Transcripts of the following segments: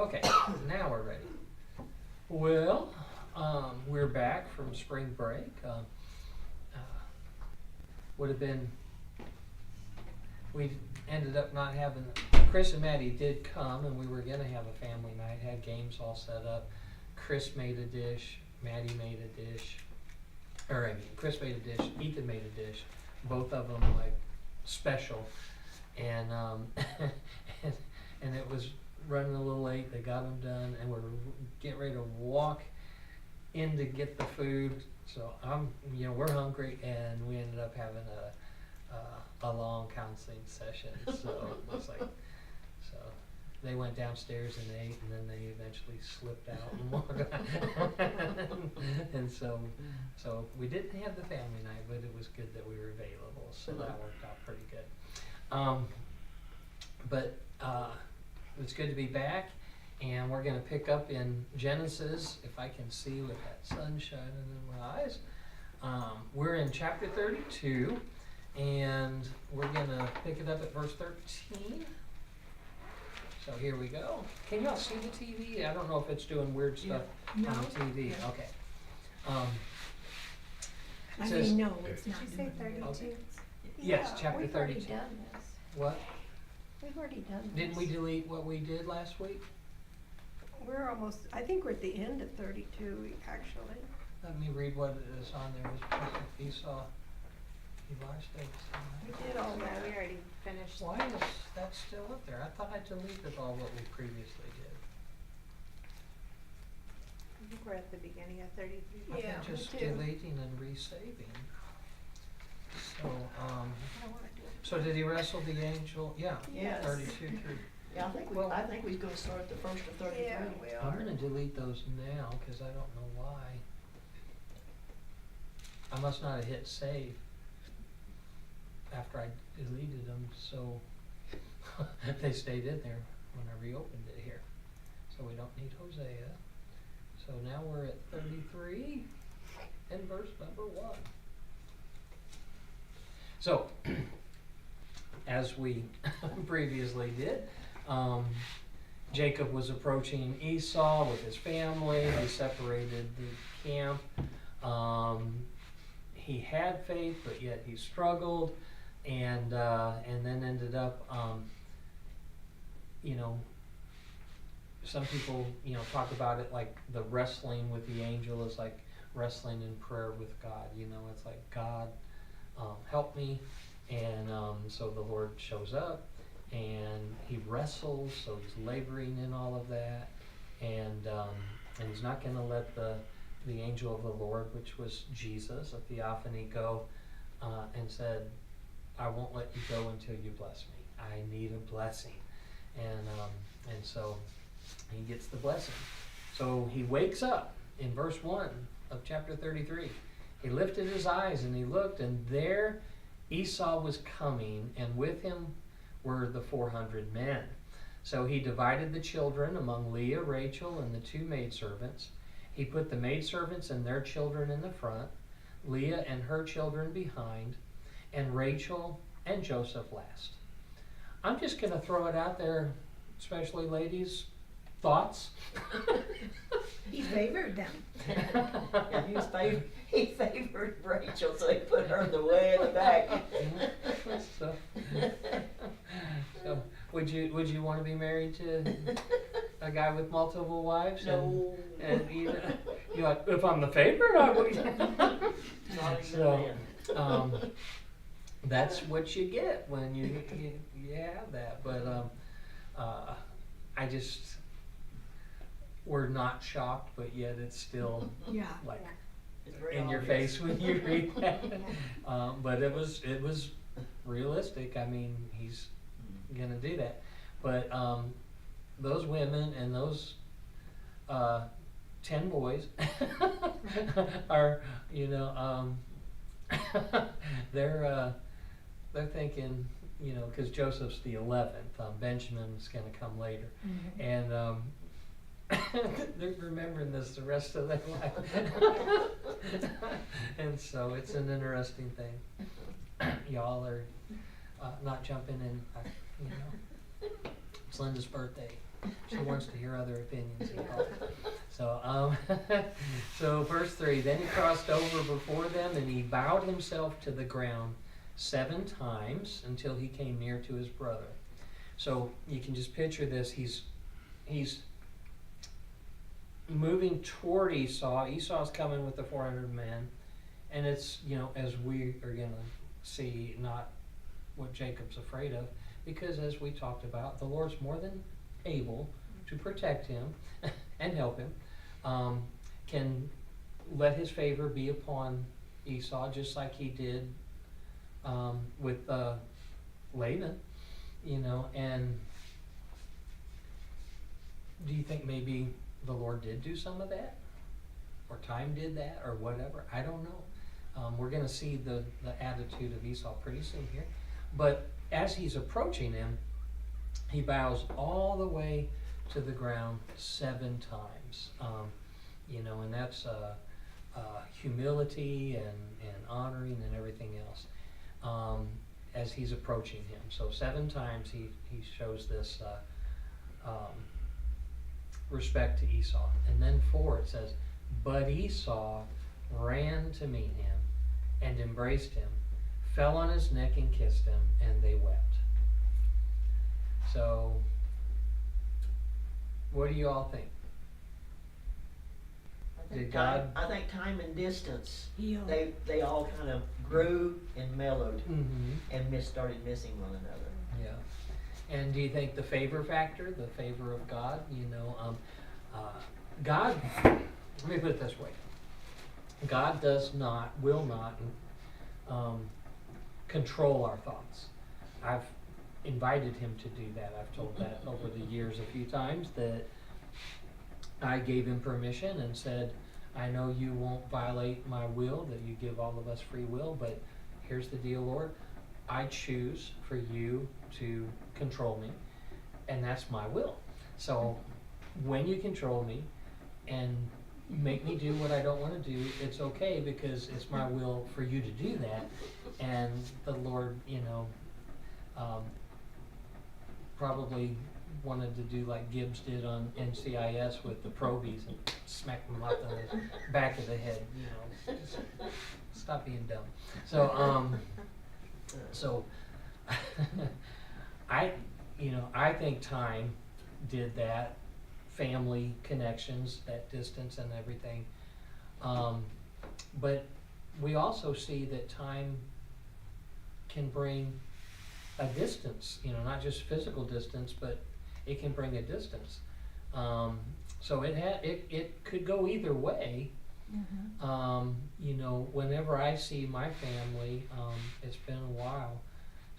Okay, now we're ready. Well, we're back from spring break. Would have been, we ended up not having, Chris and Maddie did come and we were gonna have a family night, had games all set up. Chris made a dish, Maddie made a dish, Chris made a dish, Ethan made a dish, both of them like special. And, and it was running a little late, they got them done, and we're getting ready to walk in to get the food. So we're hungry, and we ended up having a long counseling session. So it's like, so they went downstairs and ate, and then they eventually slipped out and walked out. And so we didn't have the family night, but it was good that we were available. So that worked out pretty good. But it's good to be back, and we're going to pick up in Genesis, if I can see with that sun shining in my eyes. We're in chapter 32, and we're going to pick it up at verse 13. So here we go. Can y'all see the TV? I don't know if it's doing weird stuff on the TV. Yeah. Okay. No, it's not. Did you say 32? Okay. Yes, chapter 32. We've already done this. What? We've already done this. Didn't we delete what we did last week? We're almost, I think we're at the end of 32, actually. Let me read what it is on there. It was perfect. Esau, Eli's days. We did all Yeah, that. we already finished. Why is that still up there? I thought I deleted all what we previously did. I think we're at the beginning of 33. I've Yeah, been just me too. deleting and resaving. So, I don't wanna do it. so did he wrestle the angel? Yeah. Yes. 32 through. Yeah, Well- I think we're gonna start the first of 33. Yeah, we I'm are. gonna delete those now because I don't know why. I must not have hit save after I deleted them, so they stayed in there when I reopened it here. So we don't need Hosea. So now we're at 33 and verse number 1. So, as we previously did, Jacob was approaching Esau with his family. They separated the camp. He had faith, but yet he struggled, and then ended up, some people, talk about it like the wrestling with the angel is like wrestling in prayer with God. It's like, God, help me. And so the Lord shows up, and he wrestles, so he's laboring in all of that, and he's not going to let the angel of the Lord, which was Jesus, a theophany, go, and said, I won't let you go until you bless me. I need a blessing. And so he gets the blessing. So he wakes up in verse 1 of chapter 33. He lifted his eyes and he looked, and there Esau was coming, and with him were the 400 men. So he divided the children among Leah, Rachel, and the 2 maidservants. He put the maidservants and their children in the front, Leah and her children behind, and Rachel and Joseph last. I'm just going to throw it out there, especially ladies. Thoughts? He favored them. Yeah, he favored Rachel, so he put her in the way in the back. So would you want to be married to a guy with multiple wives? No. And you're like, if I'm the favorite, I would. Not even So, then. That's what you get when you have that. But we're not shocked, but yet it's still Yeah. like It's very in your obvious. face when you read that. But it was realistic. I mean, he's gonna do that. But those women and those 10 boys are, they're thinking, because Joseph's the 11th, Benjamin's going to come later, and they're remembering this the rest of their life. And so it's an interesting thing. Y'all are not jumping in, it's Linda's birthday She wants to hear other opinions. So, so verse 3, then he crossed over before them, and he bowed himself to the ground 7 times until he came near to his brother. So you can just picture this. He's moving toward Esau. Esau's coming with the 400 men, and it's, as we are going to see, not what Jacob's afraid of, because as we talked about, the Lord's more than able to protect him and help him, can let his favor be upon Esau, just like he did with Laban, and do you think maybe the Lord did do some of that? Or time did that, or whatever? I don't know. We're going to see the attitude of Esau pretty soon here. But as he's approaching him, he bows all the way to the ground 7 times. And that's humility and honoring and everything else as he's approaching him. So 7 times he shows this respect to Esau. And then 4, it says, but Esau ran to meet him and embraced him, fell on his neck and kissed him, and they wept. So, what do you all think? Did God? I think time and distance, Healed. they all kind of grew and mellowed Mm-hmm. and started missing one another. Yeah. And do you think the favor factor, the favor of God, God, let me put it this way. God will not control our thoughts. I've invited him to do that. I've told that over the years a few times, that I gave him permission and said, I know you won't violate my will, that you give all of us free will, but here's the deal, Lord. I choose for you to control me, and that's my will. So when you control me and make me do what I don't want to do, it's okay, because it's my will for you to do that. And the Lord, probably wanted to do like Gibbs did on NCIS with the probies and smack them up on the back of the head, just stop being dumb. So I think time did that, family connections, that distance and everything. But we also see that time can bring a distance, not just physical distance, but it can bring a distance. So it could go either way. Mm-hmm. Whenever I see my family, it's been a while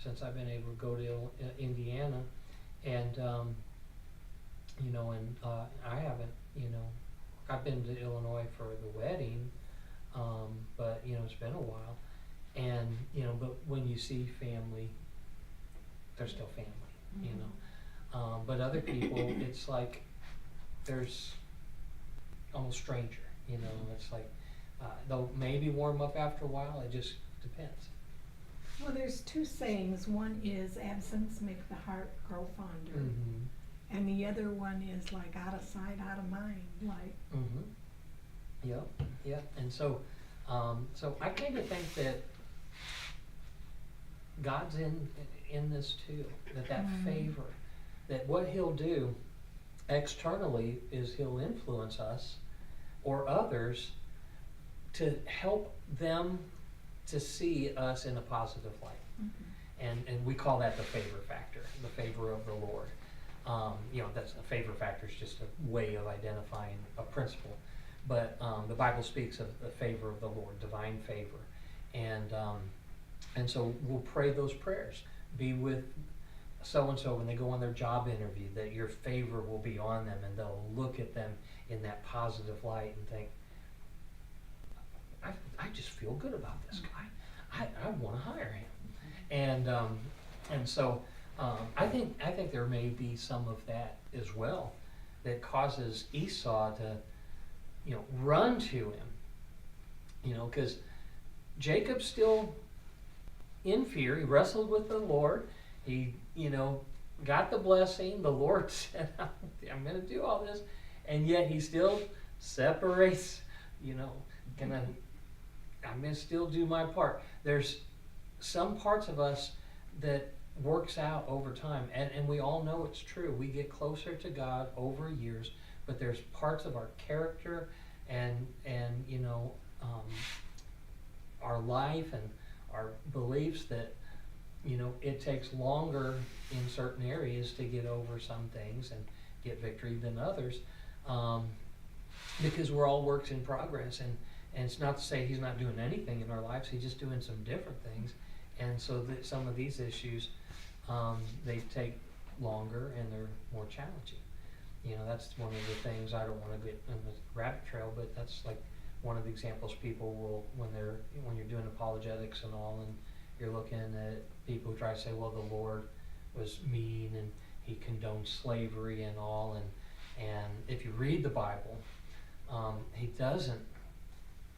since I've been able to go to Indiana, and I haven't, I've been to Illinois for the wedding, but it's been a while, and but when you see family, they're still family, but other people, it's like there's almost stranger, it's like they'll maybe warm up after a while. It just depends. Well, there's 2 sayings. One is absence make the heart grow fonder. Mm-hmm. And the other one is like out of sight, out of mind, like. Mm-hmm. Yep. And so I kind of think that God's in this too. That favor, that what He'll do externally is He'll influence us or others to help them to see us in a positive light. Mm-hmm. And we call that the favor factor, the favor of the Lord. That's a favor factor is just a way of identifying a principle. But the Bible speaks of the favor of the Lord, divine favor. And so we'll pray those prayers. Be with so-and-so when they go on their job interview, that your favor will be on them, and they'll look at them in that positive light and think, I just feel good about this guy. I want to hire him. And so I think there may be some of that as well that causes Esau to run to him, because Jacob's still in fear. He wrestled with the Lord. He got the blessing. The Lord said, I'm going to do all this. And yet he still separates, I'm going to still do my part. There's some parts of us that works out over time, and we all know it's true. We get closer to God over years, but there's parts of our character and our life and our beliefs that it takes longer in certain areas to get over some things and get victory than others, because we're all works in progress. And it's not to say he's not doing anything in our lives, he's just doing some different things. And so some of these issues, they take longer and they're more challenging. That's one of the things. I don't want to get in the rabbit trail, but that's like one of the examples people will, when you're doing apologetics and all, and you're looking at people who try to say, well, the Lord was mean and he condoned slavery and all, and if you read the Bible, he doesn't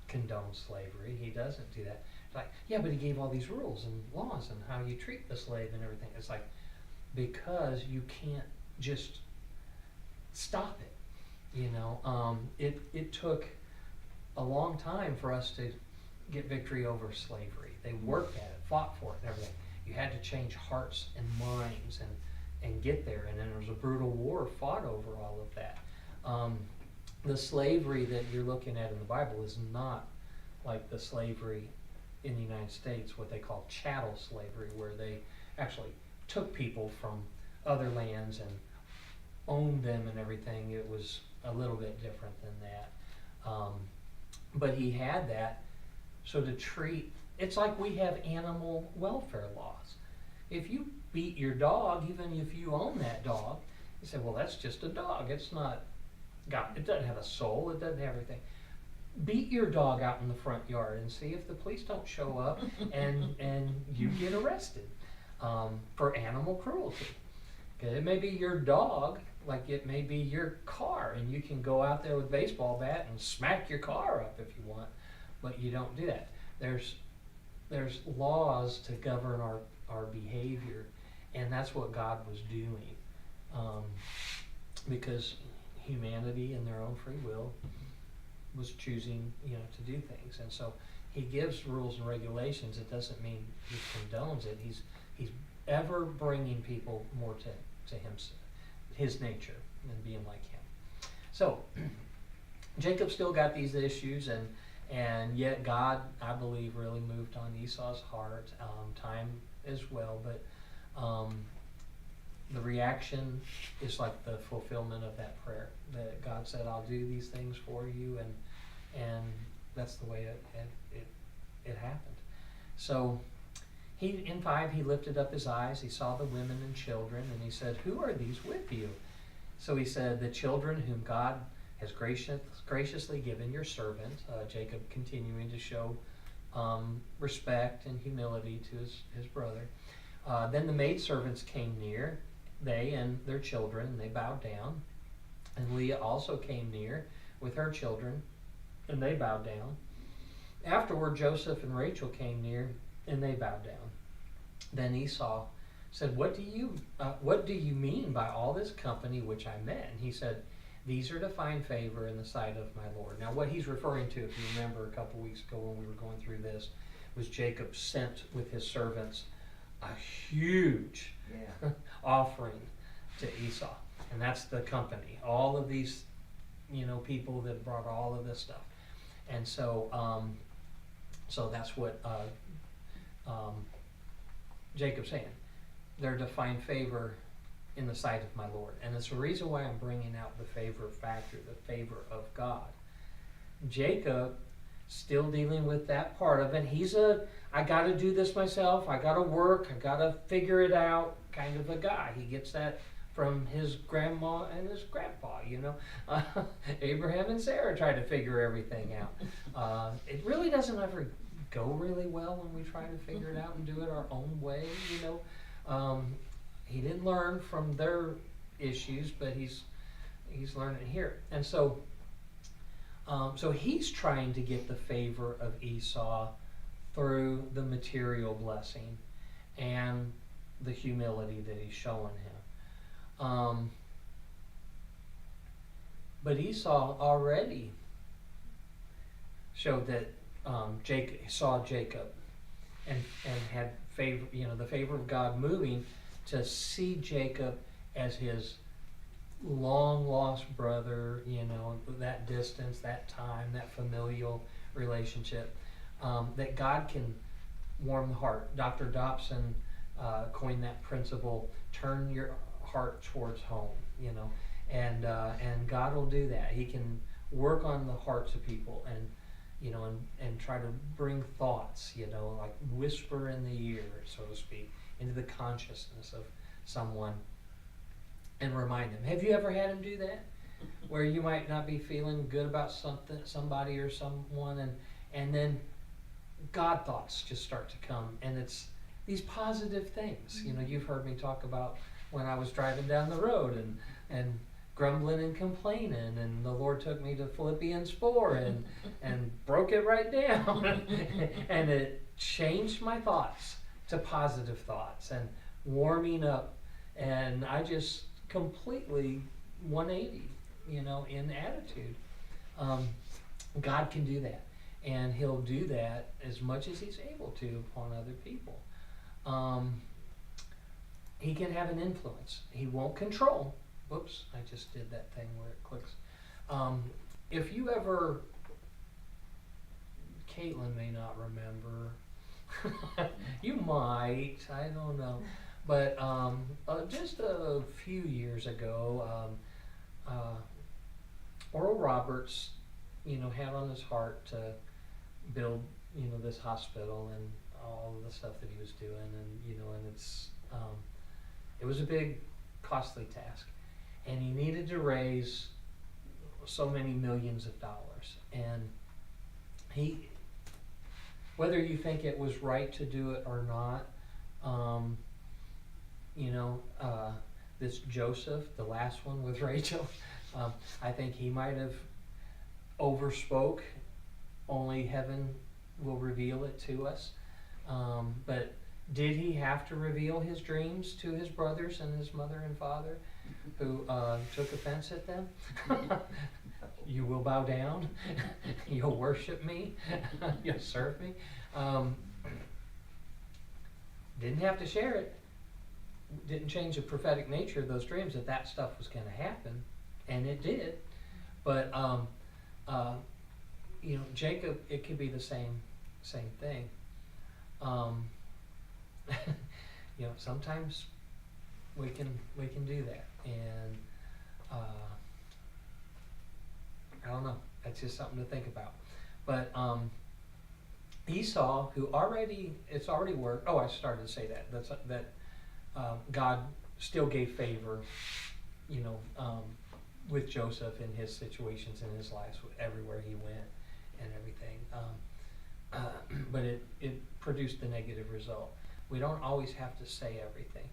condone slavery. He doesn't do that. It's like, yeah, but he gave all these rules and laws and how you treat the slave and everything. It's like, because you can't just stop it. It took a long time for us to get victory over slavery. They worked at it, fought for it and everything. You had to change hearts and minds and get there. And then there was a brutal war fought over all of that. The slavery that you're looking at in the Bible is not like the slavery in the United States, what they call chattel slavery, where they actually took people from other lands and owned them and everything. It was a little bit different than that. But he had that. So it's like we have animal welfare laws. If you beat your dog, even if you own that dog, you say, well, that's just a dog. It's not God. It doesn't have a soul. It doesn't have everything. Beat your dog out in the front yard and see if the police don't show up and you get arrested for animal cruelty. Okay, it may be your dog, like it may be your car, and you can go out there with a baseball bat and smack your car up if you want, but you don't do that. There's laws to govern our behavior, and that's what God was doing, because humanity in their own free will was choosing to do things. And so he gives rules and regulations. It doesn't mean he condones it. He's ever bringing people more to his nature and being like him. So Jacob still got these issues, and yet God, I believe, really moved on Esau's heart, time as well, but the reaction is like the fulfillment of that prayer that God said, I'll do these things for you, and that's the way it happened. So in 5, he lifted up his eyes, he saw the women and children, and he said, who are these with you? So he said, the children whom God has graciously given your servant. Jacob continuing to show respect and humility to his brother. Then the maidservants came near, they and their children, and they bowed down. And Leah also came near with her children, and they bowed down. Afterward, Joseph and Rachel came near, and they bowed down. Then Esau said, what do you mean by all this company which I met? And he said, these are to find favor in the sight of my Lord. Now what he's referring to, if you remember a couple weeks ago when we were going through this, was Jacob sent with his servants a huge offering to Esau. And that's the company. All of these, people that brought all of this stuff. And so, so that's what Jacob's saying. They're to find favor in the sight of my Lord. And it's the reason why I'm bringing out the favor factor, the favor of God. Jacob, still dealing with that part of it. He's I got to do this myself. I got to work. I got to figure it out kind of a guy. He gets that from his grandma and his grandpa, Abraham and Sarah tried to figure everything out. It really doesn't ever go really well when we try to figure it out and do it our own way, He didn't learn from their issues, but he's learning here. And so so he's trying to get the favor of Esau through the material blessing and the humility that he's showing him. But Esau already showed that Jacob saw Jacob and had favor, the favor of God moving to see Jacob as his long lost brother, that distance, that time, that familial relationship, that God can warm the heart. Dr. Dobson coined that principle: turn your heart towards home, and God will do that. He can work on the hearts of people and try to bring thoughts, like whisper in the ear, so to speak, into the consciousness of someone and remind them. Have you ever had him do that? Where you might not be feeling good about somebody or someone, and then God thoughts just start to come, and it's these positive things. You've heard me talk about when I was driving down the road and grumbling and complaining, and the Lord took me to Philippians 4 and broke it right down and it changed my thoughts to positive thoughts and warming up, and I just completely 180 in attitude. God can do that, and he'll do that as much as he's able to upon other people. He can have an influence. He won't control. Whoops, I just did that thing where it clicks. If you ever, Caitlin may not remember, you might, I don't know, but just a few years ago, Oral Roberts, had on his heart to build, this hospital and all of the stuff that he was doing, and it was a big, costly task. And he needed to raise so many millions of dollars. And whether you think it was right to do it or not, this Joseph, the last one with Rachel, I think he might have overspoke. Only heaven will reveal it to us. But did he have to reveal his dreams to his brothers and his mother and father, who took offense at them? You will bow down. You'll worship me. You'll serve me. Didn't have to share it. Didn't change the prophetic nature of those dreams that stuff was going to happen, and it did. But Jacob, it could be the same thing. Sometimes we can do that, and I don't know. That's just something to think about. But Esau, who it's already worked. Oh, I started to say that. God still gave favor, with Joseph in his situations in his life, everywhere he went, and everything. But it produced the negative result. We don't always have to say everything.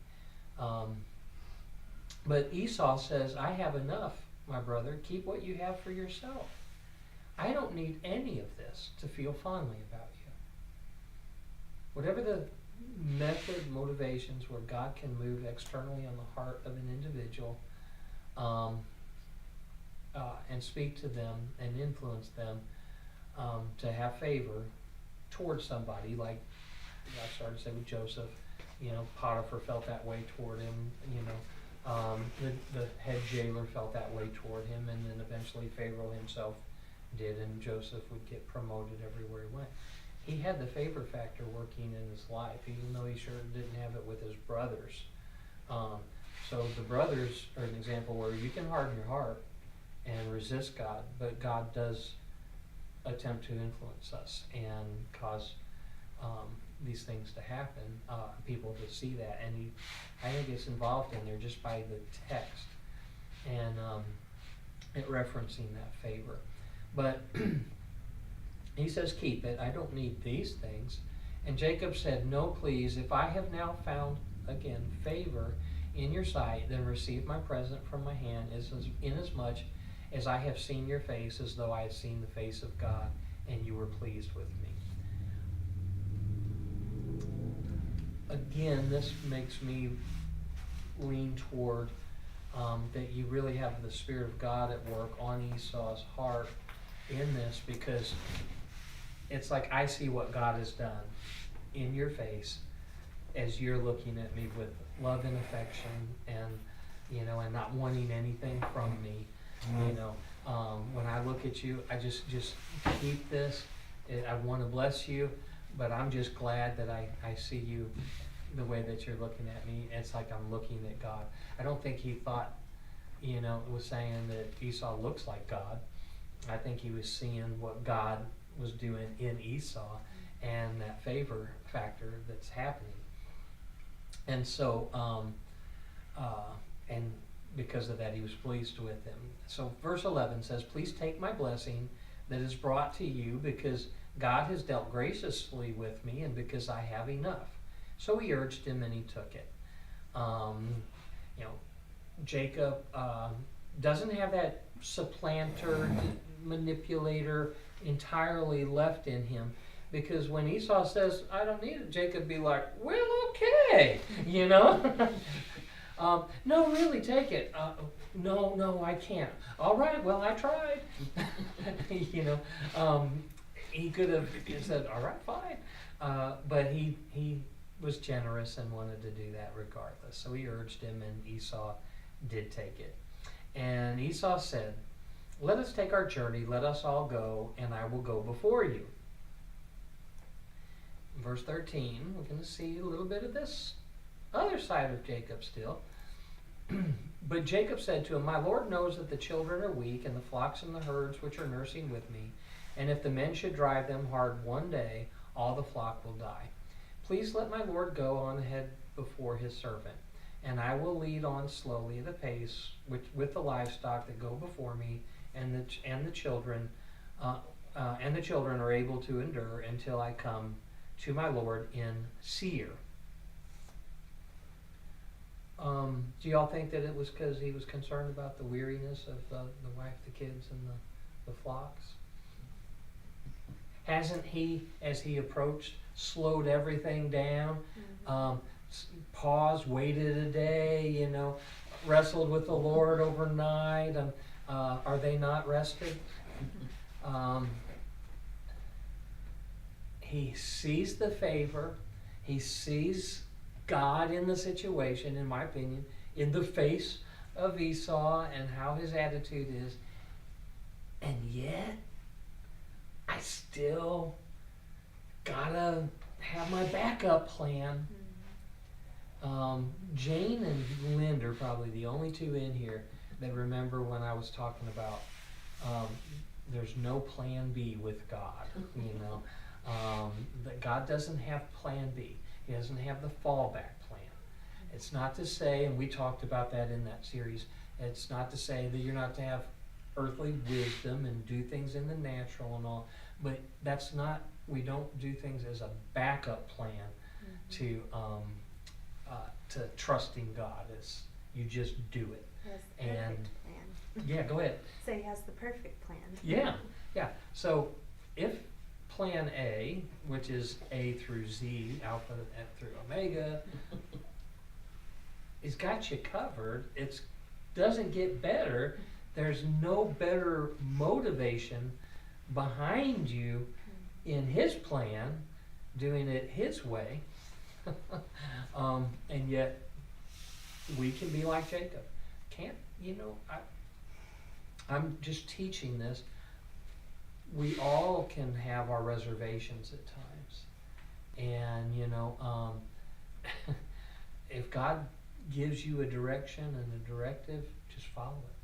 But Esau says, I have enough, my brother. Keep what you have for yourself. I don't need any of this to feel fondly about you. Whatever the method, motivations where God can move externally on the heart of an individual, and speak to them and influence them to have favor towards somebody, like I started to say with Joseph, Potiphar felt that way toward him, the head jailer felt that way toward him, and then eventually Pharaoh himself did, and Joseph would get promoted everywhere he went. He had the favor factor working in his life, even though he sure didn't have it with his brothers. So the brothers are an example where you can harden your heart and resist God, but God does attempt to influence us and cause these things to happen, people to see that, and I think it's involved in there just by the text and it referencing that favor. But he says, keep it, I don't need these things. And Jacob said, no, please, if I have now found, again, favor in your sight, then receive my present from my hand, inasmuch as I have seen your face as though I had seen the face of God, and you were pleased with me. Again, this makes me lean toward that you really have the Spirit of God at work on Esau's heart in this, because it's like I see what God has done in your face as you're looking at me with love and affection, and and not wanting anything from me. When I look at you, I just keep this. I want to bless you, but I'm just glad that I see you the way that you're looking at me. It's like I'm looking at God. I don't think he thought, was saying that Esau looks like God. I think he was seeing what God was doing in Esau and that favor factor that's happening. And so, and because of that, he was pleased with him. So verse 11 says, "Please take my blessing that is brought to you, because God has dealt graciously with me, and because I have enough." So he urged him, and he took it. Jacob doesn't have that supplanter, manipulator entirely left in him, because when Esau says, "I don't need it," Jacob be like, "Well, okay," "No, really, take it." No, I can't." "All right, well, I tried." He could have said, "All right, fine," but he was generous and wanted to do that regardless. So he urged him, and Esau did take it. And Esau said, "Let us take our journey, let us all go, and I will go before you." Verse 13, we're going to see a little bit of this other side of Jacob still. "But Jacob said to him, My Lord knows that the children are weak, and the flocks and the herds which are nursing with me, and if the men should drive them hard one day, all the flock will die. Please let my Lord go on ahead before his servant, and I will lead on slowly at a pace with the livestock that go before me, and the children are able to endure until I come to my Lord in Seir." Do y'all think that it was because he was concerned about the weariness of the wife, the kids, and the flocks? Hasn't he, as he approached, slowed everything down, paused, waited a day, wrestled with the Lord overnight? Are they not rested? He sees the favor. He sees God in the situation, in my opinion, in the face of Esau and how his attitude is. And yet, I still gotta have my backup plan. Jane and Lynn are probably the only two in here that remember when I was talking about there's no plan B with God. That God doesn't have plan B. He doesn't have the fallback plan. It's not to say, and we talked about that in that series, it's not to say that you're not to have earthly wisdom and do things in the natural and all, but that's not, we don't do things as a backup plan to trusting God. It's, you just do it. He has the perfect plan. Yeah, go ahead. So he has the perfect plan. Yeah. So if plan A, which is A through Z, alpha through omega, it's got you covered. It doesn't get better. There's no better motivation behind you in his plan, doing it his way. And yet we can be like Jacob. I'm just teaching this. We all can have our reservations at times. And, if God gives you a direction and a directive, just follow it.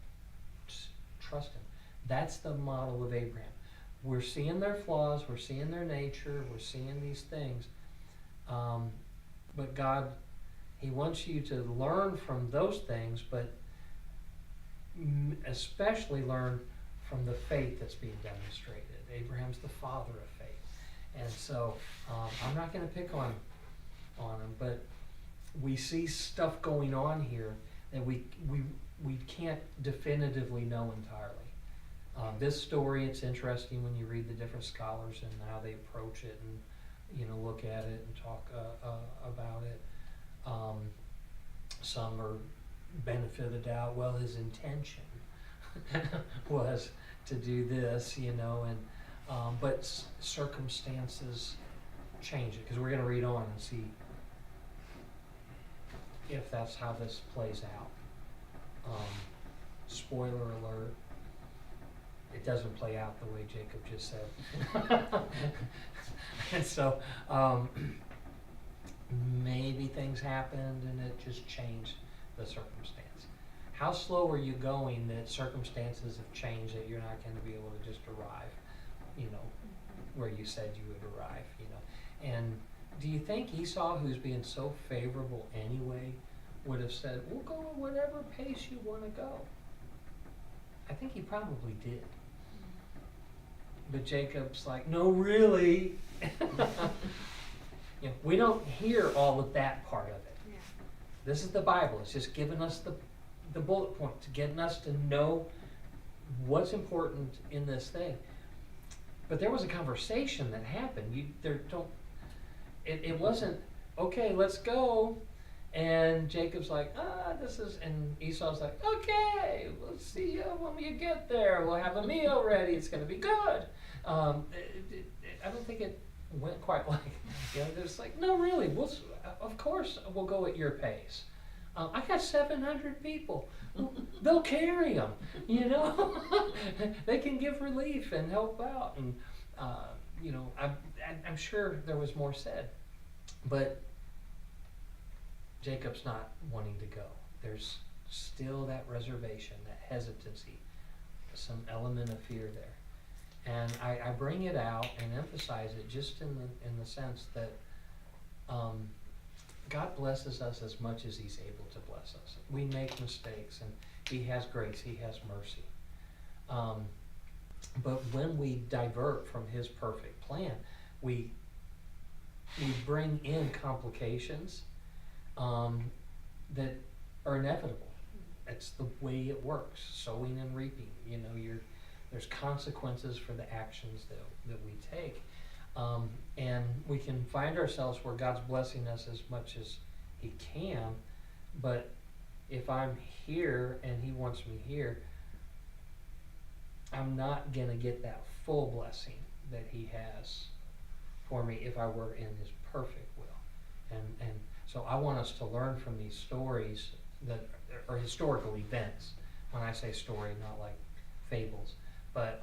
Just trust him. That's the model of Abraham. We're seeing their flaws, we're seeing their nature, we're seeing these things. But God, he wants you to learn from those things, but especially learn from the faith that's being demonstrated. Abraham's the father of faith. And so I'm not going to pick on him, but we see stuff going on here that we can't definitively know entirely. This story, it's interesting when you read the different scholars and how they approach it and look at it and talk about it. Some are benefit of the doubt, well, his intention was to do this, you know, and but circumstances change it, because we're going to read on and see if that's how this plays out. Spoiler alert, it doesn't play out the way Jacob just said. And so maybe things happened and it just changed the circumstance. How slow are you going that circumstances have changed that you're not going to be able to just arrive, you know, where you said you would arrive, you know? And do you think Esau, who's being so favorable anyway, would have said, we'll go at whatever pace you want to go? I think he probably did. But Jacob's like, no, really. You know, we don't hear all of that part of it. Yeah. This is the Bible. It's just giving us the bullet points, getting us to know what's important in this thing. But there was a conversation that happened. It wasn't, okay, let's go. And Jacob's like, this is, and Esau's like, okay, we'll see you when you get there. We'll have a meal ready. It's going to be good. I don't think it went quite like, you know, there's like, no, really, of course we'll go at your pace. I got 700 people. They'll carry them, you know. They can give relief and help out. And, you know, I'm sure there was more said. But Jacob's not wanting to go. There's still that reservation, that hesitancy, some element of fear there. And I bring it out and emphasize it just in the sense that God blesses us as much as He's able to bless us. We make mistakes, and He has grace, He has mercy. But when we divert from His perfect plan, we bring in complications that are inevitable. It's the way it works, sowing and reaping. You know, there's consequences for the actions that we take. And we can find ourselves where God's blessing us as much as He can, but if I'm here and He wants me here, I'm not going to get that full blessing that He has for me if I were in His perfect will. And so I want us to learn from these stories that are historical events. When I say story, not like fables, but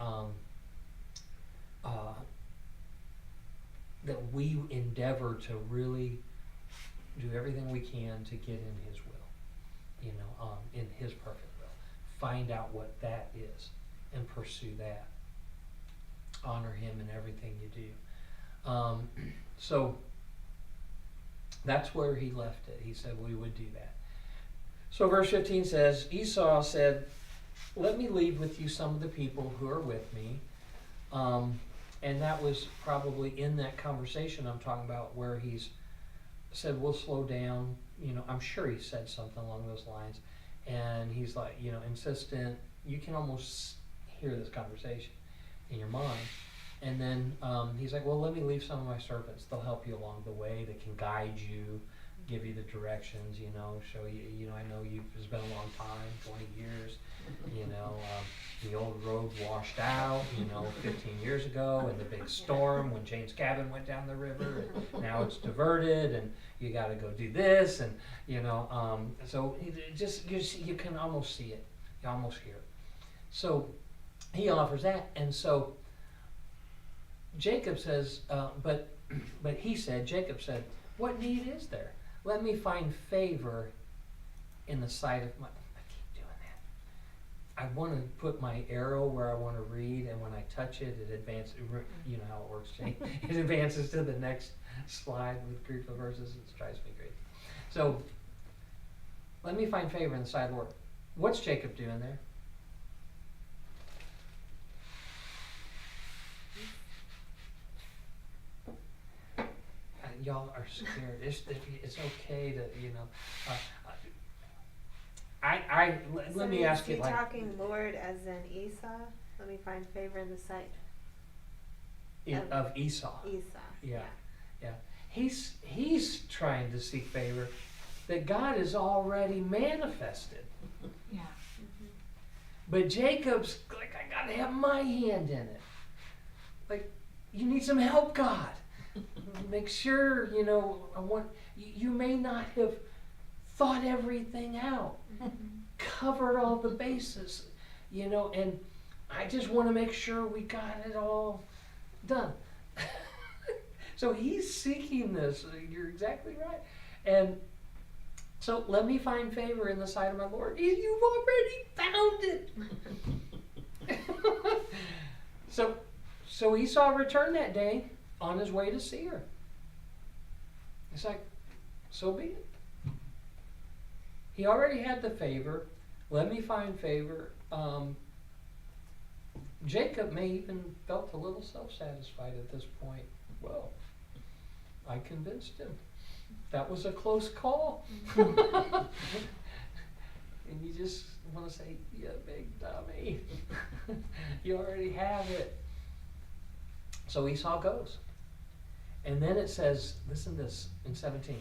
that we endeavor to really do everything we can to get in His will, you know, in His perfect will. Find out what that is and pursue that. Honor Him in everything you do. So that's where he left it. He said we would do that. So verse 15 says, Esau said, let me leave with you some of the people who are with me. And that was probably in that conversation I'm talking about where he's said, we'll slow down. You know, I'm sure he said something along those lines. And he's like, you know, insistent. You can almost hear this conversation in your mind. And then he's like, well, let me leave some of my servants. They'll help you along the way. They can guide you, give you the directions, you know, show you, you know, I know it's been a long time, 20 years, you know, the old road washed out, you know, 15 years ago in the big storm when James Cabin went down the river, and now it's diverted, and you got to go do this, and, you know, so it just, you can almost see it. You almost hear it. So he offers that, and so Jacob says, but Jacob said, what need is there? Let me find favor in the sight of my, I keep doing that. I want to put my arrow where I want to read, and when I touch it, it advances, you know how it works, Jane. It advances to the next slide with group of verses. It drives me crazy. So, let me find favor in the sight of the Lord. What's Jacob doing there? Y'all are scared. It's okay to, you know. Let me ask you, Is he like, talking Lord as in Esau? Let me find favor in the sight of Esau. Esau. Yeah. He's trying to seek favor that God is already manifested. Yeah. But Jacob's like, I gotta have my hand in it. Like, you need some help, God. Make sure, you may not have thought everything out, covered all the bases, and I just want to make sure we got it all done. So he's seeking this. You're exactly right. And so let me find favor in the sight of my Lord. You've already found it. So Esau returned that day on his way to see her. It's like, so be it. He already had the favor. Let me find favor. Jacob may even felt a little self-satisfied at this point. Well, I convinced him. That was a close call. And you just want to say, you big dummy. You already have it. So Esau goes. And then it says, listen to this in 17.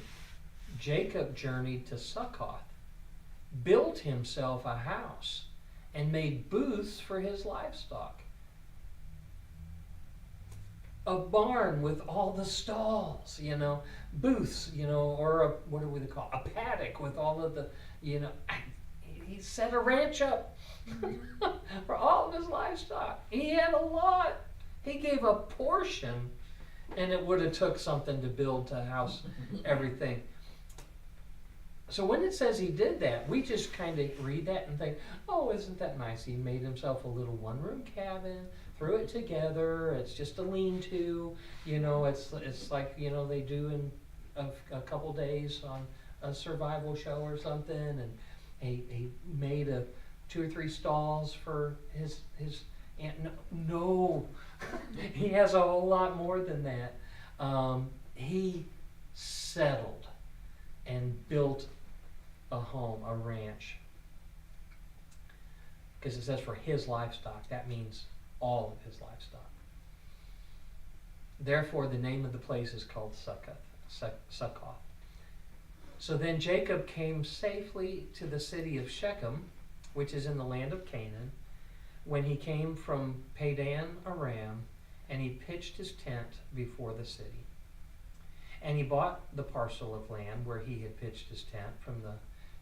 Jacob journeyed to Succoth, built himself a house, and made booths for his livestock. A barn with all the stalls, booths, or what do we call a paddock with all of the, he set a ranch up for all of his livestock. He had a lot. He gave a portion, and it would have took something to build to house everything. So when it says he did that, we just kind of read that and think, oh, isn't that nice? He made himself a little one-room cabin, threw it together. It's just a lean-to, it's like, they do in a couple days on a survival show or something. And he made 2 or 3 stalls for his aunt. No. He has a whole lot more than that. He settled and built a home, a ranch. Because it says for his livestock. That means all of his livestock. Therefore, the name of the place is called Succoth. So then Jacob came safely to the city of Shechem, which is in the land of Canaan, when he came from Padan Aram, and he pitched his tent before the city. And he bought the parcel of land where he had pitched his tent from the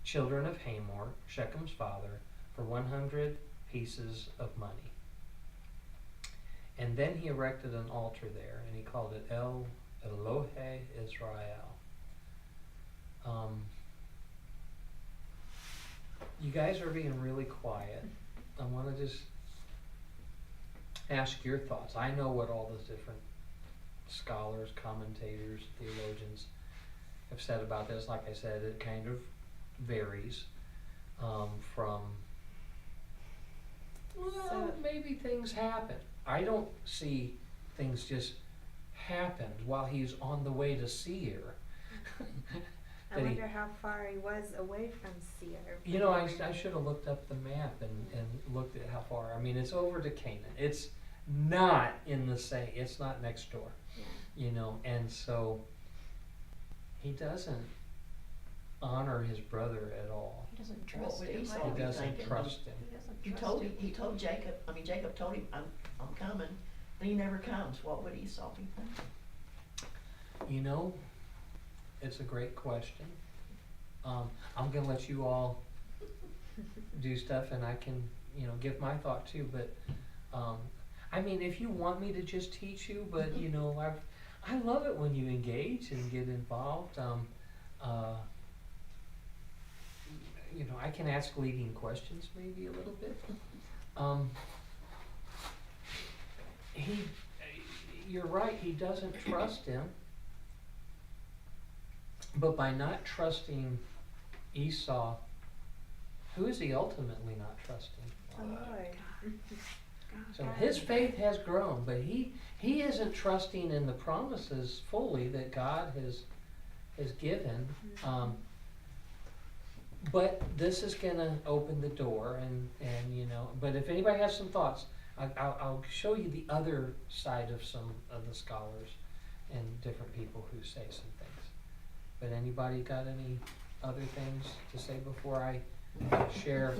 children of Hamor, Shechem's father, for 100 pieces of money. And then he erected an altar there, and he called it El Elohe Israel. You guys are being really quiet. I want to just ask your thoughts. I know what all the different scholars, commentators, theologians have said about this. Like I said, it kind of varies from, maybe things happen. I don't see things just happened while he's on the way to see her. I wonder how far he was away from Seir. I should have looked up the map and looked at how far. I mean, it's over to Canaan. It's not in the same, it's not next door. Yeah. And so he doesn't honor his brother at all. He doesn't trust him. He doesn't trust him. He told Jacob, Jacob told him, I'm coming, but he never comes. What would Esau be thinking? It's a great question. I'm going to let you all do stuff, and I can, give my thought too. But, if you want me to just teach you, but, I love it when you engage and get involved. I can ask leading questions maybe a little bit. You're right, he doesn't trust him. But by not trusting Esau, who is he ultimately not trusting? The Lord. So his faith has grown, but he isn't trusting in the promises fully that God has given. But this is going to open the door, and But if anybody has some thoughts, I'll show you the other side of some of the scholars and different people who say some things. But anybody got any other things to say before I share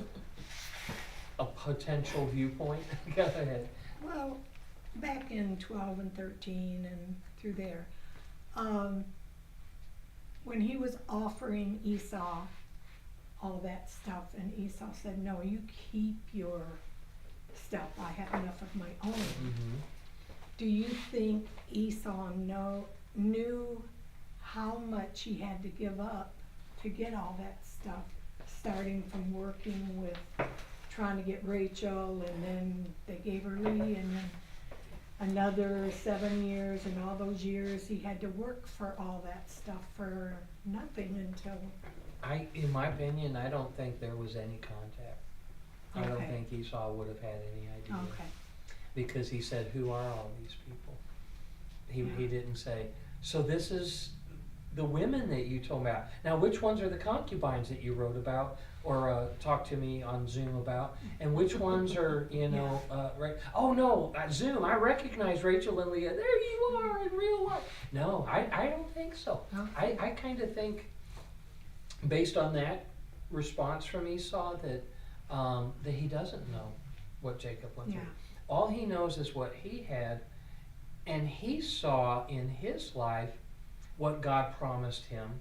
a potential viewpoint? Go ahead. Well, back in 12 and 13 and through there, when he was offering Esau all that stuff, and Esau said, no, you keep your stuff, I have enough of my own. Mm-hmm. Do you think Esau knew how much he had to give up to get all that stuff, starting from working with trying to get Rachel, and then they gave her Lee, and then another 7 years, and all those years he had to work for all that stuff for nothing until, In my opinion, I don't think there was any contact. I don't Okay. think Esau would have had any idea. okay, Because he said, who are all these people? He Yeah. didn't say, so this is the women that you told me about. Now, which ones are the concubines that you wrote about or talked to me on Zoom about? And which ones are, right? Oh, no, Zoom, I recognize Rachel and Leah. There you are in real life. No, I don't think so. Okay. I kind of think, based on that response from Esau, that he doesn't know what Jacob went through. Yeah. All he knows is what he had, and he saw in his life what God promised him.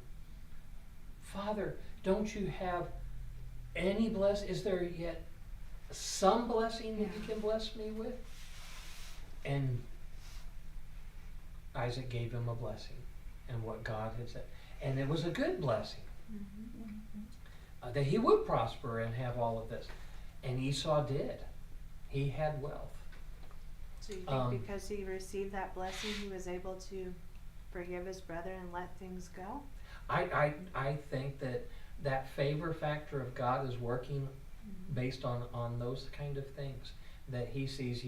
Father, don't you have any blessing? Is there yet some blessing that you Yeah. can bless me with? And Isaac gave him a blessing and what God had said. And it was a good blessing. That he would prosper and have all of this. And Esau did. He had wealth. So you think because he received that blessing, he was able to forgive his brother and let things go? I think that favor factor of God is working based on those kind of things. That he sees,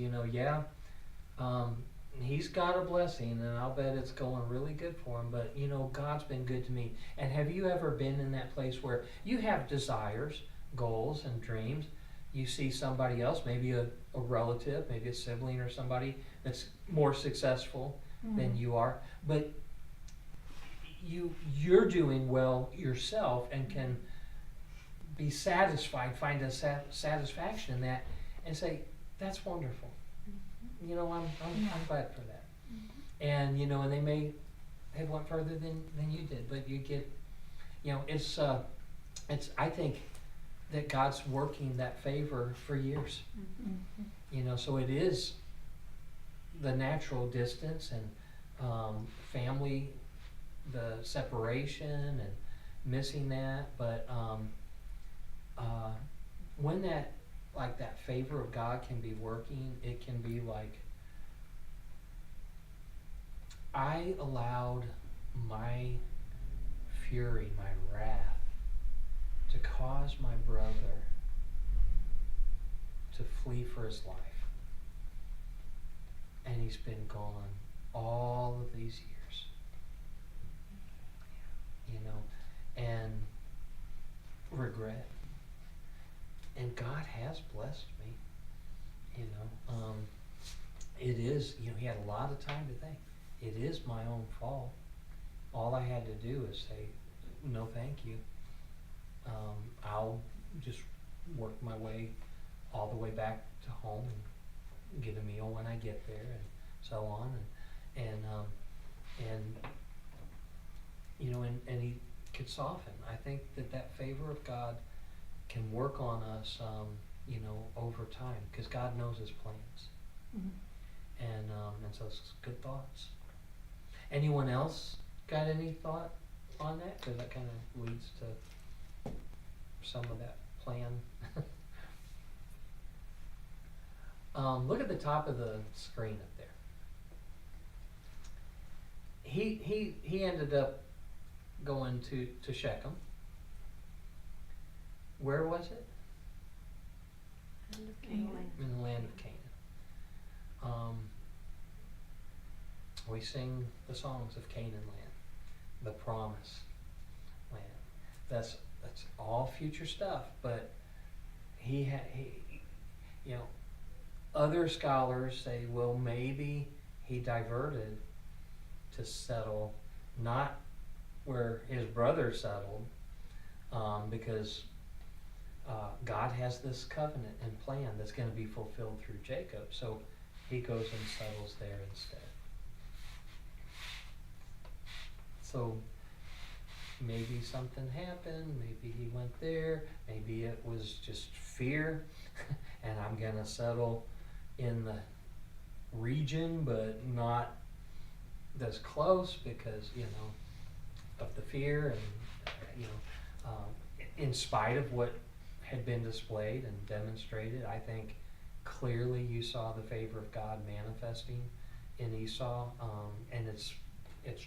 he's got a blessing, and I'll bet it's going really good for him, but God's been good to me. And have you ever been in that place where you have desires, goals, and dreams? You see somebody else, maybe a relative, maybe a sibling or somebody that's more successful than you are, but you're doing well yourself and can be satisfied, find a satisfaction in that, and say, that's wonderful. I'm glad for that. And and they may have went further than you did, but you get, it's I think that God's working that favor for years. So it is the natural distance and family, the separation and missing that, but when that favor of God can be working, it can be like, I allowed my fury, my wrath, to cause my brother to flee for his life. And he's been gone all of these years. And regret. And God has blessed me. It is, he had a lot of time to think. It is my own fault. All I had to do is say, no, thank you. I'll just work my way all the way back to home and get a meal when I get there, and so on, and he could soften. I think that favor of God can work on us, over time, because God knows His plans, and so it's good thoughts. Anyone else got any thought on that? Because that kind of leads to some of that plan. Look at the top of the screen up there. He ended up going to Shechem. Where was it? Canaan. In the land of Canaan. We sing the songs of Canaan land, the promised land. That's all future stuff, but other scholars say, well, maybe he diverted to settle not where his brother settled, because God has this covenant and plan that's going to be fulfilled through Jacob. So he goes and settles there instead. So maybe something happened, maybe he went there, maybe it was just fear, and I'm going to settle in the region but not this close because, of the fear and, in spite of what had been displayed and demonstrated, I think clearly you saw the favor of God manifesting in Esau, and it's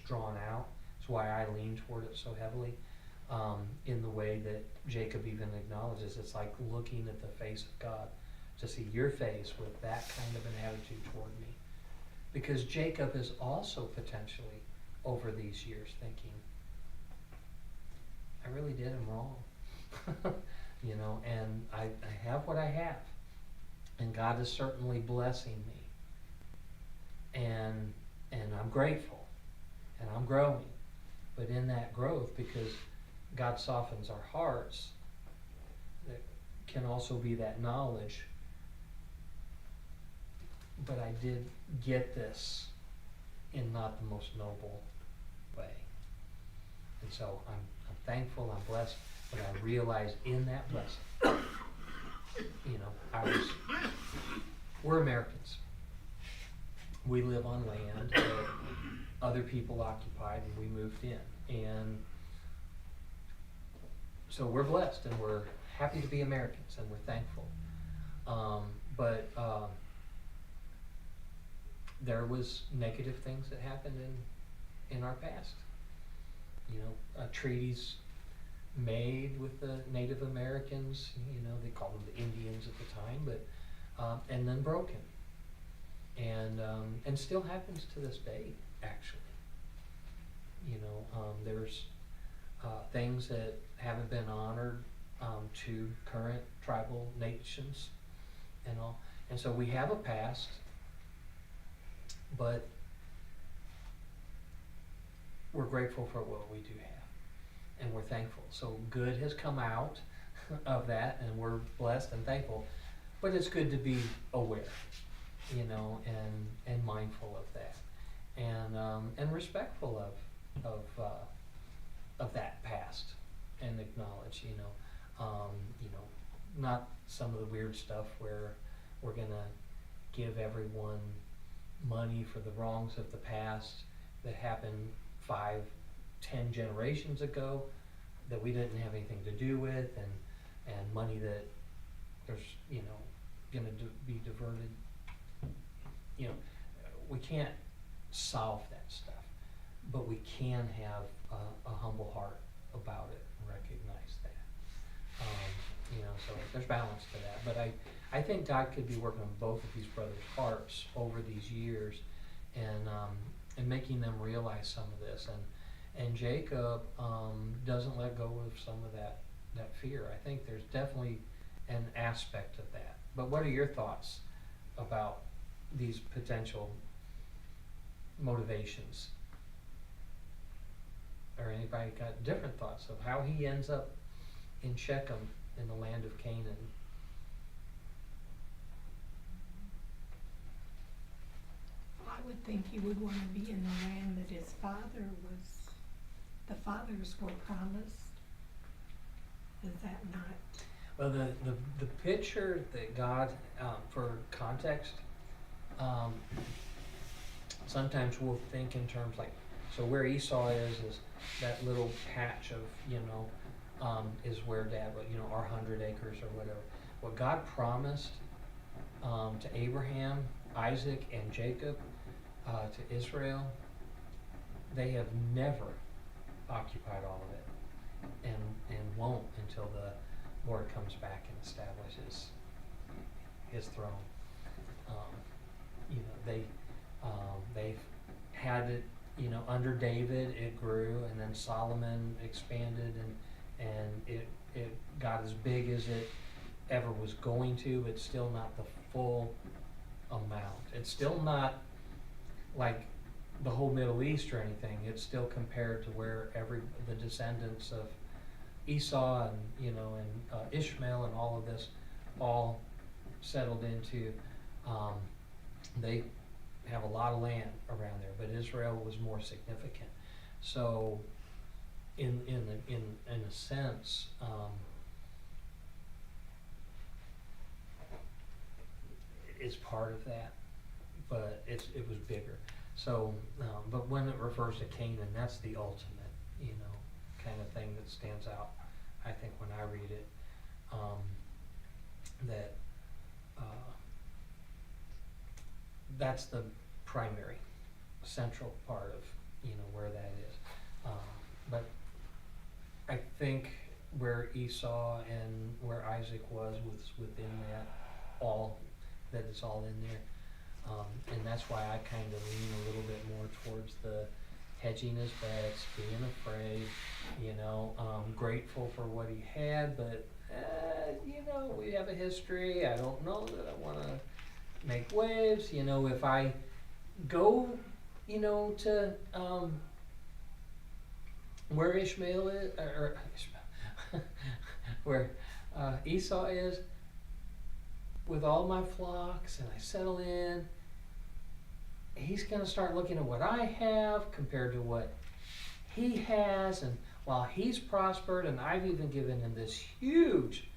drawn out. That's why I lean toward it so heavily, in the way that Jacob even acknowledges. It's like looking at the face of God to see your face with that kind of an attitude toward me. Because Jacob is also potentially over these years thinking, I really did him wrong. And I have what I have. And God is certainly blessing me. And I'm grateful. And I'm growing. But in that growth, because God softens our hearts, there can also be that knowledge. But I did get this in not the most noble way. And so I'm thankful, I'm blessed, but I realize in that blessing, we're Americans. We live on land that other people occupied and we moved in. And so we're blessed and we're happy to be Americans and we're thankful. But there was negative things that happened in our past. Treaties made with the Native Americans, they called them the Indians at the time, but and then broken. And still happens to this day, actually. There's things that haven't been honored to current tribal nations and all. And so we have a past, but we're grateful for what we do have, and we're thankful. So good has come out of that, and we're blessed and thankful. But it's good to be aware, and mindful of that, and respectful of that past, and acknowledge, not some of the weird stuff where we're gonna give everyone money for the wrongs of the past that happened 5, 10 generations ago that we didn't have anything to do with, and money that there's gonna be diverted. We can't solve that stuff, but we can have a humble heart about it and recognize that. So there's balance to that. But I think God could be working on both of these brothers' hearts over these years, and making them realize some of this. And Jacob doesn't let go of some of that fear. I think there's definitely an aspect of that. But what are your thoughts about these potential motivations? Or anybody got different thoughts of how he ends up in Shechem in the land of Canaan? I would think he would want to be in the land that the fathers were promised. Is that not? Well, the picture that God, for context, sometimes we'll think in terms like, so where Esau is that little patch of, is where Dad, our 100 acres or whatever. What God promised to Abraham, Isaac, and Jacob, to Israel, they have never occupied all of it, and won't until the Lord comes back and establishes His throne. They've had it, under David it grew, and then Solomon expanded, and it got as big as it ever was going to, but still not the full amount. It's still not like the whole Middle East or anything. It's still compared to where the descendants Esau and, Ishmael and all of this all settled into, they have a lot of land around there, but Israel was more significant. So in a sense, it's part of that, but it was bigger. So, but when it refers to Canaan, that's the ultimate, kind of thing that stands out, I think, when I read it, that that's the primary, central part of, where that is. But I think where Esau and where Isaac was within that, that it's all in there. And that's why I kind of lean a little bit more towards the hedging his bets, being afraid, grateful for what he had, but, we have a history. I don't know that I want to make waves. If I go, to where Ishmael is, or Ishmael, where Esau is, with all my flocks, and I settle in, he's going to start looking at what I have compared to what he has, and while he's prospered, and I've even given him this huge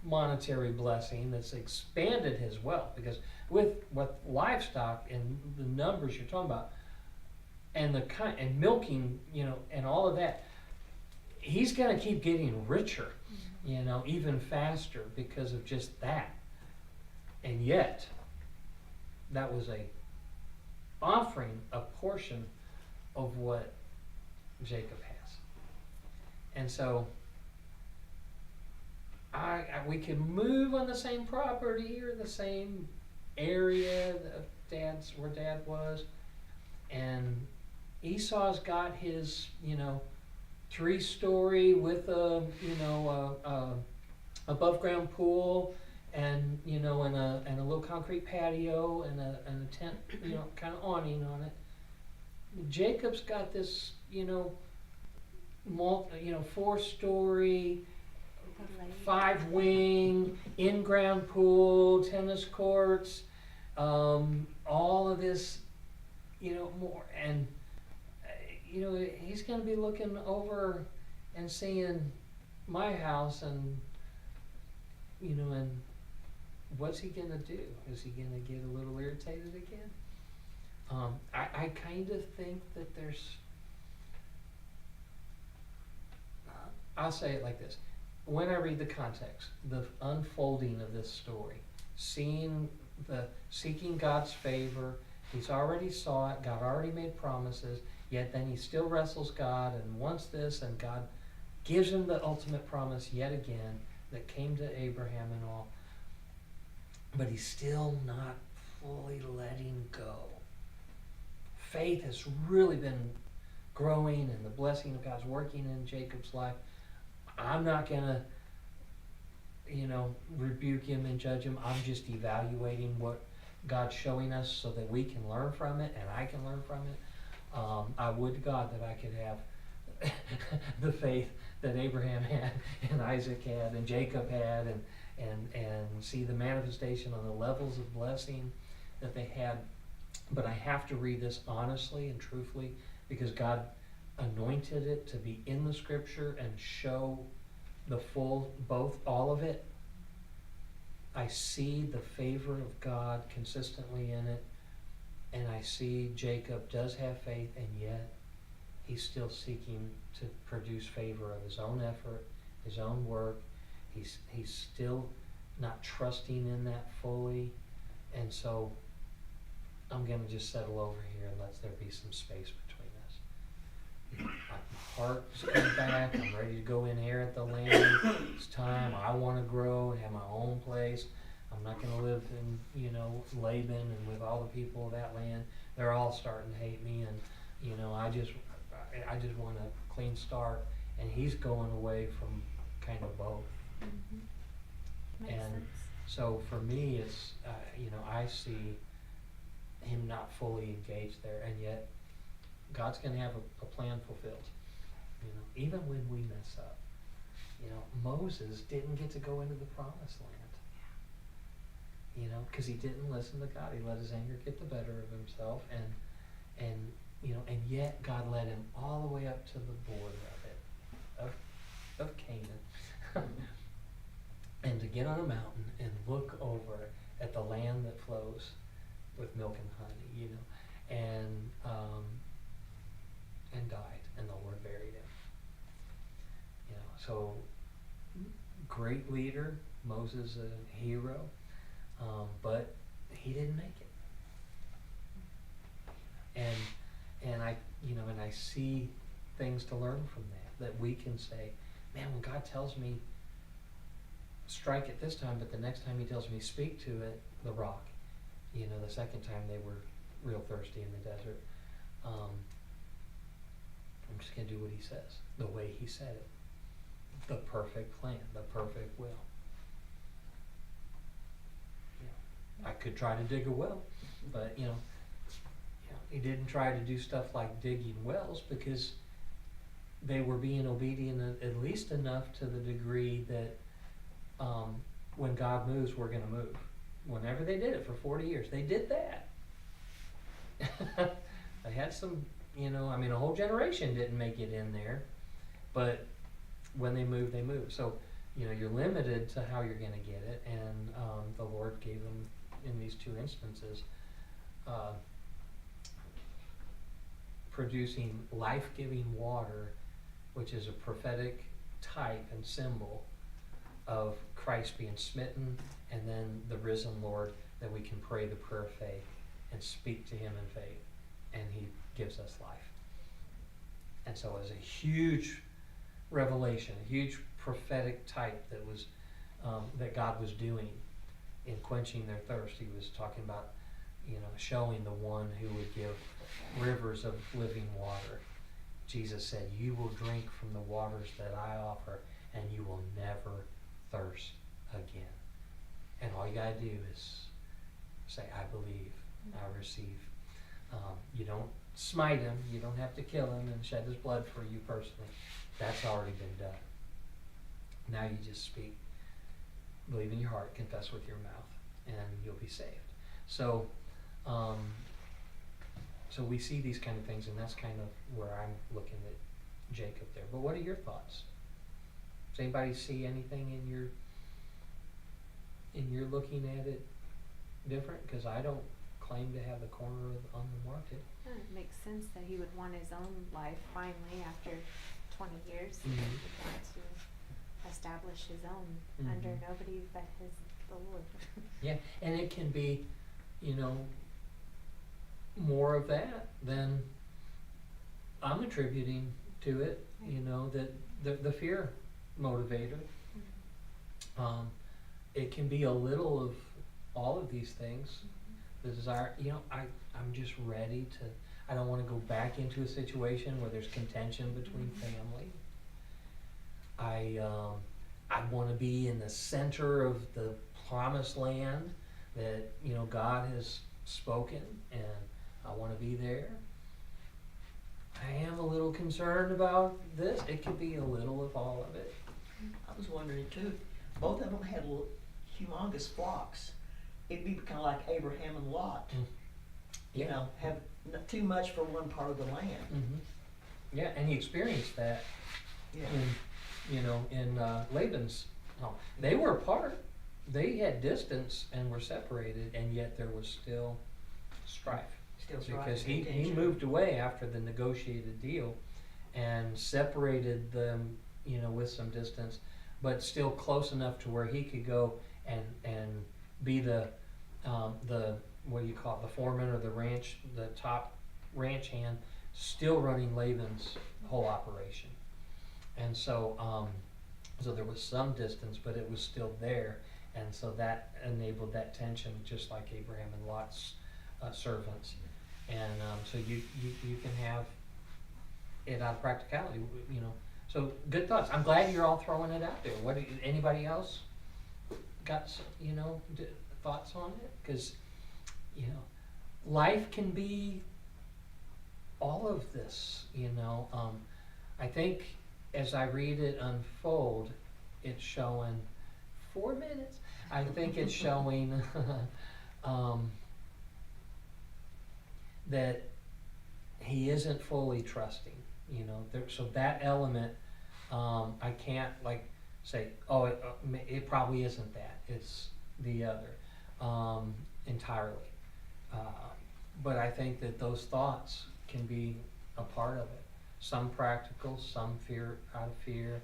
monetary blessing that's expanded his wealth, because with livestock and the numbers you're talking about, and and milking, and all of that, he's going to keep getting richer, even faster because of just that. And yet, that was a portion of what Jacob has. And so, we can move on the same property or the same area of where Dad was, and Esau's got his, 3-story with a above ground pool, and and a little concrete patio and a tent, kind of awning on it. Jacob's got this, 4-story, 5-wing, in-ground pool, tennis courts, all of this, more, and he's going to be looking over and seeing my house, and and what's he going to do? Is he going to get a little irritated again? I kind of think that I'll say it like this. When I read the context, the unfolding of this story, seeking God's favor, he's already saw it, God already made promises, yet then he still wrestles God and wants this, and God gives him the ultimate promise yet again that came to Abraham and all. But he's still not fully letting go. Faith has really been growing, and the blessing of God's working in Jacob's life. I'm not going to, rebuke him and judge him. I'm just evaluating what God's showing us so that we can learn from it, and I can learn from it. I would to God that I could have the faith that Abraham had, and Isaac had, and Jacob had, and see the manifestation on the levels of blessing that they had. But I have to read this honestly and truthfully, because God anointed it to be in the scripture and show the all of it. I see the favor of God consistently in it, and I see Jacob does have faith, and yet he's still seeking to produce favor of his own effort, his own work. He's still not trusting in that fully, and so I'm going to just settle over here and let there be some space between us. My heart is coming back. I'm ready to go inherit the land. It's time. I want to grow and have my own place. I'm not going to live in, Laban and with all the people of that land. They're all starting to hate me, and I just want a clean start. And he's going away from kind of both. Mm-hmm. Makes And sense. so for me, it's I see him not fully engaged there, and yet God's going to have a plan fulfilled. Even when we mess up, You know, Moses didn't get to go into the promised land. You know, because he didn't listen to God. He let his anger get the better of himself, and you know, and yet God led him all the way up to the border of it, of Canaan, and to get on a mountain and look over at the land that flows with milk and honey. You know, and died, and the Lord buried him. You know, so great leader, Moses, a hero. But he didn't make it. And I, you know, and I see things to learn from that we can say, man, when God tells me strike it this time, but the next time he tells me speak to it, the rock. You know, the second time they were real thirsty in the desert. I'm just going to do what he says, the way he said it. The perfect plan, the perfect will. I could try to dig a well, but you know, he didn't try to do stuff like digging wells because they were being obedient at least enough to the degree that when God moves, we're going to move. Whenever they did it for 40 years, they did that. They had some, you know, I mean, a whole generation didn't make it in there, but when they moved, they moved. So, you know, you're limited to how you're going to get it, and the Lord gave them, in these two instances, producing life-giving water, which is a prophetic type and symbol of Christ being smitten, and then the risen Lord, that we can pray the prayer of faith and speak to him in faith, and he gives us life. And so it was a huge revelation, a huge prophetic type that was that God was doing in quenching their thirst. He was talking about, you know, showing the one who would give rivers of living water. Jesus said, you will drink from the waters that I offer, and you will never thirst again. And all you got to do is say, I believe, I receive. You don't smite him. You don't have to kill him and shed his blood for you personally. That's already been done. Now you just speak, believe in your heart, confess with your mouth, and you'll be saved. So, so we see these kind of things, and that's kind of where I'm looking at Jacob there. But what are your thoughts? Does anybody see anything in your looking at it different? Because I don't claim to have the corner on the market. It makes sense that he would want his own life finally after 20 years. Mhm. He would want to establish his own under nobody but the Lord. Yeah, and it can be, you know, more of that than I'm attributing to it, you know, that the fear motivator. It can be a little of all of these things. The desire, you know, I'm just ready to, I don't want to go back into a situation where there's contention between family. I want to be in the center of the promised land that, you know, God has spoken, and I want to be there. I am a little concerned about this. It could be a little of all of it. I was wondering too, both of them had humongous flocks. It'd be kind of like Abraham and Lot. You know, have too much for one part of the land. Mm-hmm. Yeah, and he experienced that. Yeah. In Laban's home. They were apart. They had distance and were separated, and yet there was still strife. Still strife. Because he moved away after the negotiated deal and separated them, you know, with some distance, but still close enough to where he could go and be the what do you call it, the foreman or the top ranch hand, still running Laban's whole operation. And so so there was some distance, but it was still there, and so that enabled that tension, just like Abraham and Lot's servants. And so you can have it out of practicality, you know. So good thoughts. I'm glad you're all throwing it out there. What anybody else got some, you know, thoughts on it? Because, you know, life can be all of this, you know. I think as I read it unfold, it's showing 4 minutes. I think it's showing that he isn't fully trusting, you know. So that element, I can't like say, oh, it probably isn't that. It's the other entirely. But I think that those thoughts can be a part of it. Some practical, some fear out of fear,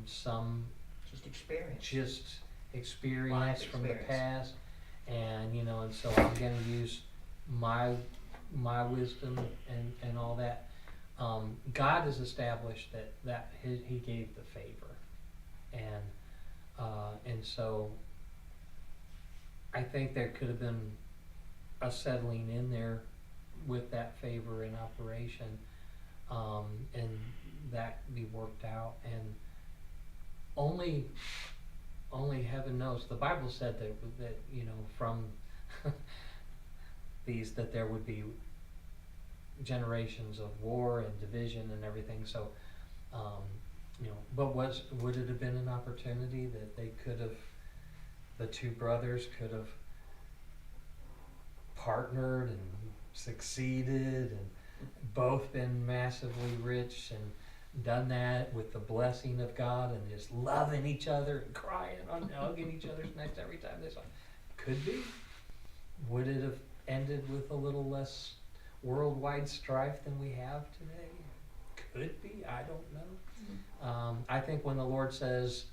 some Just experience. just experience Life from the experience. past, and you know, and so I'm gonna use my wisdom and all that. God has established that he gave the favor, and so I think there could have been a settling in there with that favor in operation, and that be worked out, and only heaven knows. The Bible said that you know, from these, that there would be generations of war and division and everything. So you know, but would it have been an opportunity that they could have, the two brothers could have partnered and succeeded and both been massively rich and done that with the blessing of God and just loving each other and crying on hugging each other's necks every time they saw? Could be. Would it have ended with a little less worldwide strife than we have today? Could be. I don't know. I think when the Lord says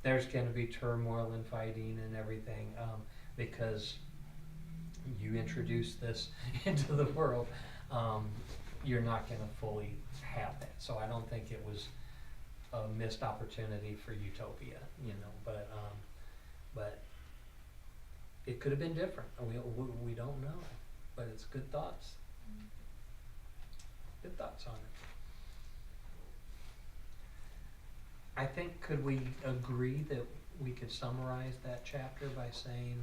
there's going to be turmoil and fighting and everything, because you introduce this into the world, you're not going to fully have that. So I don't think it was a missed opportunity for utopia, you know. But it could have been different. We don't know. But it's good thoughts. Good thoughts on it. I think, could we agree that we could summarize that chapter by saying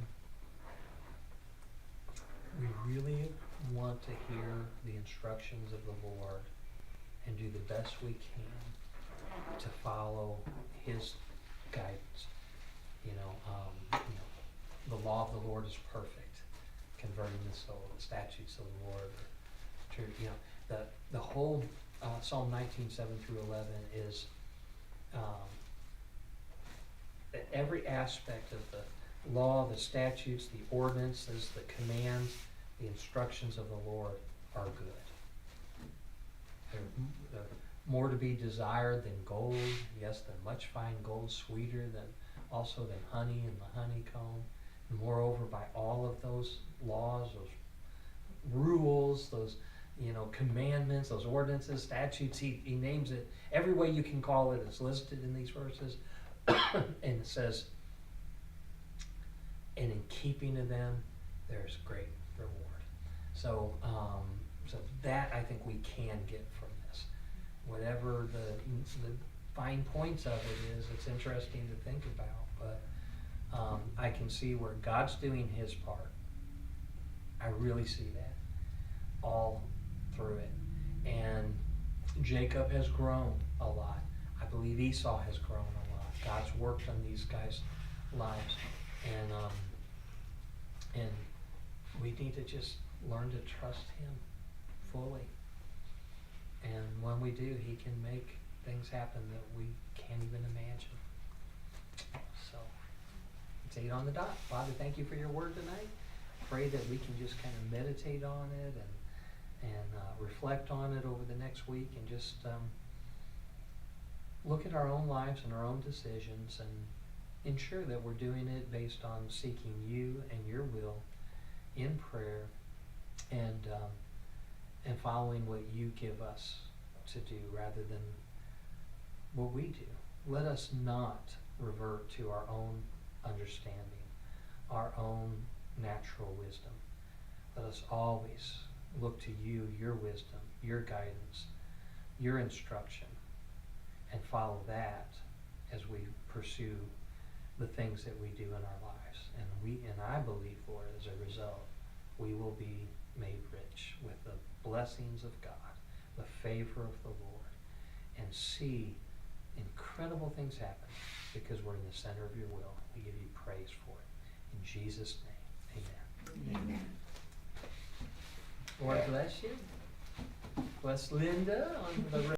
we really want to hear the instructions of the Lord and do the best we can to follow His guidance. You know, the law of the Lord is perfect, converting the soul. The statutes of the Lord are true. You know, the whole Psalm 19:7-11 is that every aspect of the law, the statutes, the ordinances, the commands, the instructions of the Lord are good. They're more to be desired than gold. Yes, than much fine gold, sweeter than also than honey and the honeycomb. And moreover, by all of those laws, those rules, those, you know, commandments, those ordinances, statutes, he names it. Every way you can call it is listed in these verses. And it says, and in keeping of them, there's great reward. So, so that I think we can get from this. Whatever the fine points of it is, it's interesting to think about. But I can see where God's doing His part. I really see that all through it. And Jacob has grown a lot. I believe Esau has grown a lot. God's worked on these guys' lives, and we need to just learn to trust Him fully. And when we do, He can make things happen that we can't even imagine. So, it's 8 on the dot. Father, thank you for your word tonight. Pray that we can just kind of meditate on it and reflect on it over the next week, and just look at our own lives and our own decisions, and ensure that we're doing it based on seeking you and your will in prayer, and following what you give us to do rather than what we do. Let us not revert to our own understanding, our own natural wisdom. Let us always look to you, your wisdom, your guidance, your instruction, and follow that as we pursue the things that we do in our lives. And I believe, Lord, as a result, we will be made rich with the blessings of God, the favor of the Lord, and see incredible things happen because we're in the center of your will. We give you praise for it. In Jesus' name, amen. Amen. Lord bless you. Bless Linda on the